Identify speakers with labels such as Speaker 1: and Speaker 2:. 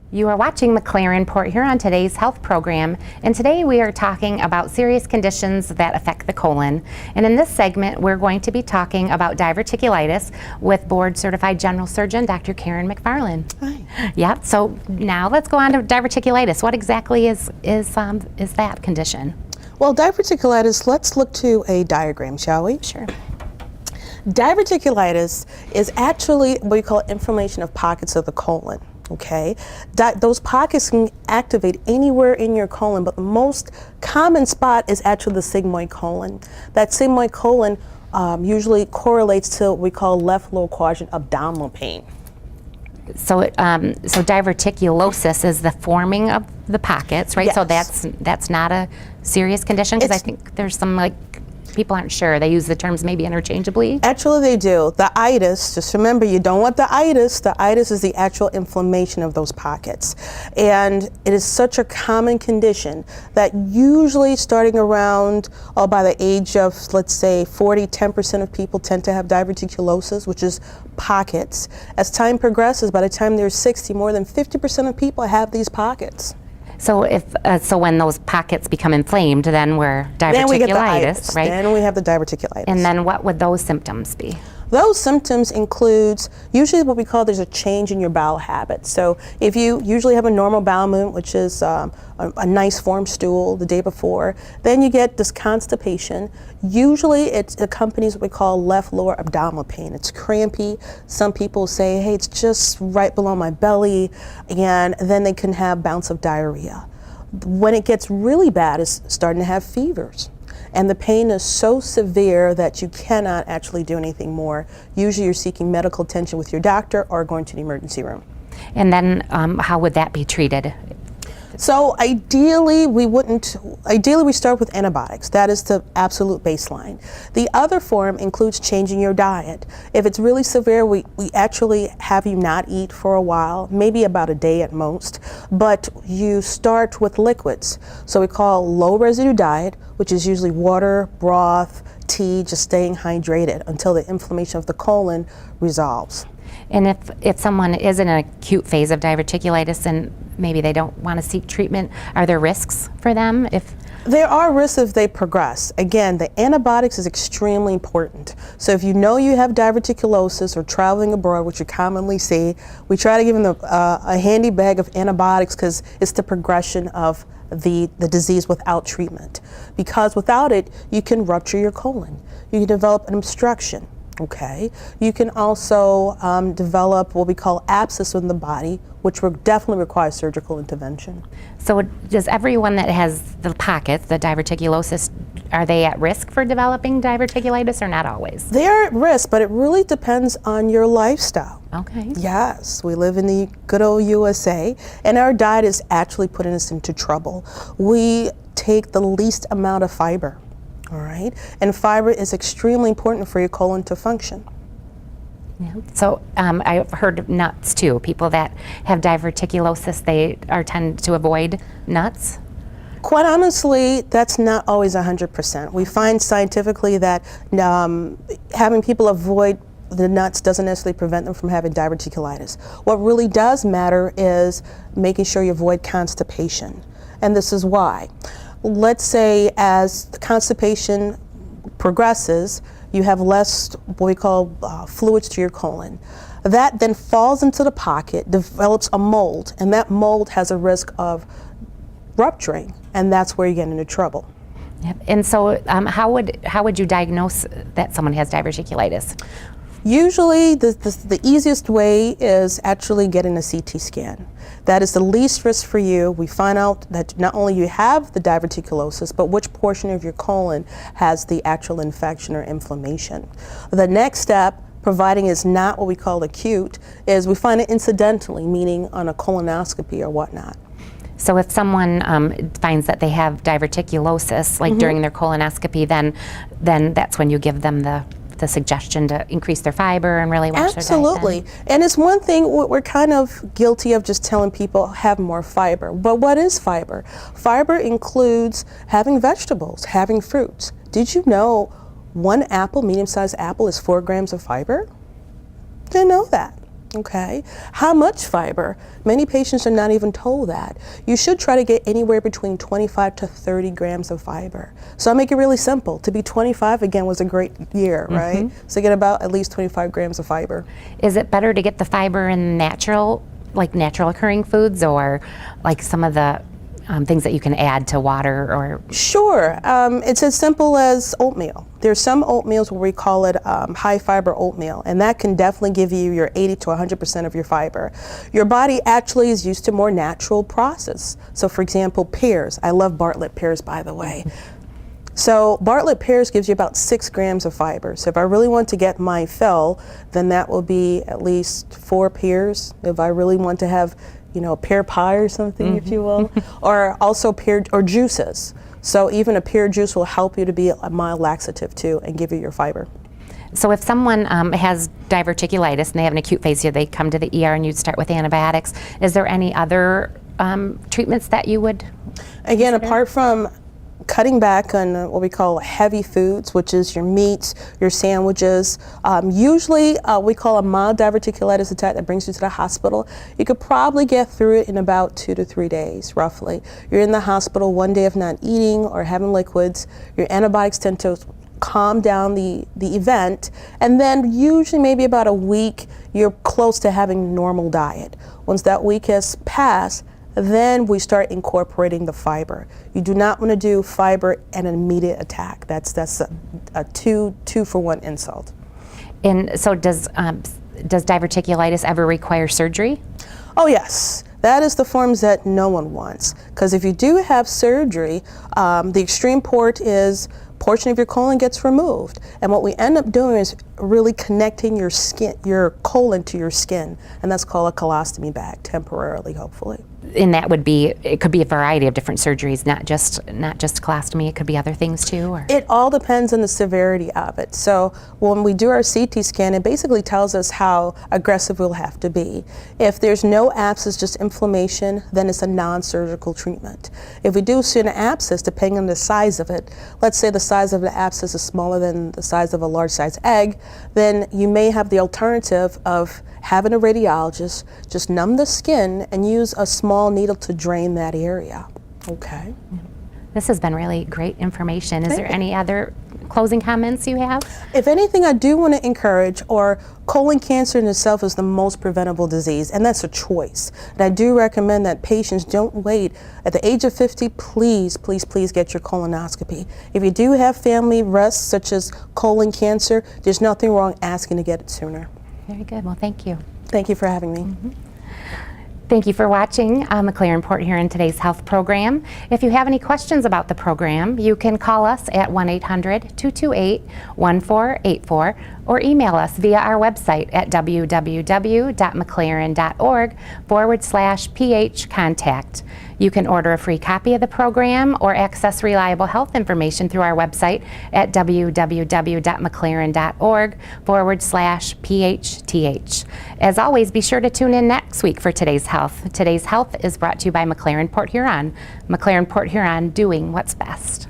Speaker 1: You are watching McFarlane Port here on today's health program, and today we are talking about serious conditions that affect the colon. And in this segment, we're going to be talking about diverticulitis with board-certified general surgeon Dr. Karen McFarlane.
Speaker 2: Hi.
Speaker 1: Yep. So now let's go on to diverticulitis. What exactly is that condition?
Speaker 2: Well, diverticulitis, let's look to a diagram, shall we?
Speaker 1: Sure.
Speaker 2: Diverticulitis is actually what we call inflammation of pockets of the colon. Okay, those pockets can activate anywhere in your colon, but the most common spot is actually the sigmoid colon. That sigmoid colon usually correlates to what we call left lower quadrant abdominal pain.
Speaker 1: So, so diverticulosis is the forming of the pockets, right?
Speaker 2: Yes.
Speaker 1: So that's not a serious condition, because I think there's some people aren't sure. They use the terms maybe interchangeably.
Speaker 2: Actually, they do. The itis, just remember, you don't want the itis. The itis is the actual inflammation of those pockets. And it is such a common condition that usually starting around, by the age of, let's say, 10% of people tend to have diverticulosis, which is pockets. As time progresses, by the time they're 60, more than 50% of people have these pockets.
Speaker 1: So so when those pockets become inflamed, then we're diverticulitis,
Speaker 2: then we get the itis,
Speaker 1: right?
Speaker 2: Then we have the diverticulitis.
Speaker 1: And then what would those symptoms be?
Speaker 2: Those symptoms includes usually what we call there's a change in your bowel habits. So if you usually have a normal bowel movement, which is a nice form stool the day before, then you get this constipation. Usually it accompanies what we call left lower abdominal pain. It's crampy. Some people say, hey, it's just right below my belly, and then they can have bouts of diarrhea. When it gets really bad, it's starting to have fevers. And the pain is so severe that you cannot actually do anything more. Usually you're seeking medical attention with your doctor or going to the emergency room.
Speaker 1: And then how would that be treated?
Speaker 2: So ideally we start with antibiotics. That is the absolute baseline. The other form includes changing your diet. If it's really severe, we actually have you not eat for a while, maybe about a day at most, but you start with liquids. So we call low residue diet, which is usually water, broth, tea, just staying hydrated until the inflammation of the colon resolves.
Speaker 1: And if someone is in an acute phase of diverticulitis and maybe they don't want to seek treatment, are there risks for them?
Speaker 2: There are risks if they progress. Again, the antibiotics is extremely important. So if you know you have diverticulosis or traveling abroad, which you commonly see, we try to give them a handy bag of antibiotics because it's the progression of the disease without treatment. Because without it, you can rupture your colon. You can develop an obstruction. Okay. You can also develop what we call abscess within the body, which will definitely require surgical intervention.
Speaker 1: So does everyone that has the pockets, the diverticulosis, are they at risk for developing diverticulitis or not always?
Speaker 2: They're at risk, but it really depends on your lifestyle.
Speaker 1: Okay.
Speaker 2: Yes, we live in the good old USA, and our diet is actually putting us into trouble. We take the least amount of fiber. All right, and fiber is extremely important for your colon to function.
Speaker 1: Yeah. So I've heard of nuts too. People that have diverticulosis, they tend to avoid nuts.
Speaker 2: Quite honestly, that's not always 100%. We find scientifically that having people avoid the nuts doesn't necessarily prevent them from having diverticulitis. What really does matter is making sure you avoid constipation, and this is why. Let's say as the constipation progresses, you have less what we call fluids to your colon. That then falls into the pocket, develops a mold, and that mold has a risk of rupturing, and that's where you get into trouble.
Speaker 1: Yep. And so how would you diagnose that someone has diverticulitis?
Speaker 2: Usually the easiest way is actually getting a CT scan. That is the least risk for you. We find out that not only you have the diverticulosis, but which portion of your colon has the actual infection or inflammation. The next step, providing it's not what we call acute, is we find it incidentally, meaning on a colonoscopy or whatnot.
Speaker 1: So if someone finds that they have diverticulosis, like during their colonoscopy, then that's when you give them the suggestion to increase their fiber and really watch their diet.
Speaker 2: Absolutely. And it's one thing we're kind of guilty of just telling people have more fiber. But what is fiber? Fiber includes having vegetables, having fruits. Did you know one apple, medium-sized apple, is 4 grams of fiber? Didn't know that. Okay. How much fiber? Many patients are not even told that. You should try to get anywhere between 25 to 30 grams of fiber. So I'll make it really simple. To be 25 again was a great year, right? So get about at least 25 grams of fiber.
Speaker 1: Is it better to get the fiber in natural occurring foods, or like some of the things that you can add to water? Or
Speaker 2: Sure. It's as simple as oatmeal. There's some oatmeals where we call it high fiber oatmeal, and that can definitely give you your 80 to 100% of your fiber. Your body actually is used to more natural process. So for example, pears. I love Bartlett pears, by the way. So Bartlett pears gives you about 6 grams of fiber. So if I really want to get my fill, then that will be at least 4 pears. If I really want to have, you know, a pear pie or something, if you will, or also pear or juices. So even a pear juice will help you to be a mild laxative too and give you your fiber.
Speaker 1: so if someone has diverticulitis and they have an acute phase here, they come to the ER and you'd start with antibiotics. Is there any other treatments that you would
Speaker 2: Again,
Speaker 1: consider?
Speaker 2: apart from cutting back on what we call heavy foods, which is your meats, your sandwiches. Usually we call a mild diverticulitis attack that brings you to the hospital. You could probably get through it in about 2 to 3 days, roughly. You're in the hospital one day of not eating or having liquids. Your antibiotics tend to calm down the event, and then usually maybe about a week, you're close to having normal diet. Once that week has passed, then we start incorporating the fiber. You do not want to do fiber and an immediate attack. That's a two for one insult.
Speaker 1: And so does diverticulitis ever require surgery?
Speaker 2: Oh yes, that is the forms that no one wants. Because if you do have surgery, the extreme port is portion of your colon gets removed, and what we end up doing is really connecting your skin, your colon to your skin, and that's called a colostomy bag, temporarily, hopefully.
Speaker 1: And that would be, it could be a variety of different surgeries, not just colostomy. It could be other things too. Or?
Speaker 2: It all depends on the severity of it. So when we do our CT scan, it basically tells us how aggressive we'll have to be. If there's no abscess, just inflammation, then it's a non-surgical treatment. If we do see an abscess, depending on the size of it, let's say the size of the abscess is smaller than the size of a large size egg, then you may have the alternative of having a radiologist just numb the skin and use a small needle to drain that area. Okay.
Speaker 1: This has been really great information. Is there any other closing comments you have?
Speaker 2: If anything, I do want to encourage, or colon cancer in itself is the most preventable disease, and that's a choice. And I do recommend that patients don't wait. At the age of 50, please, please, please get your colonoscopy. If you do have family risks, such as colon cancer, there's nothing wrong asking to get it sooner.
Speaker 1: Very good. Well, thank you.
Speaker 2: Thank you for having me.
Speaker 1: Thank you for watching McLaren Port here in today's health program. If you have any questions about the program, you can call us at 1-800-228-1484 or email us via our website at www.mclaren.org/PH contact. You can order a free copy of the program or access reliable health information through our website at www.mclaren.org/PHTH. As always, be sure to tune in next week for Today's Health. Today's Health is brought to you by McLaren Port Huron. McLaren Port Huron, doing what's best.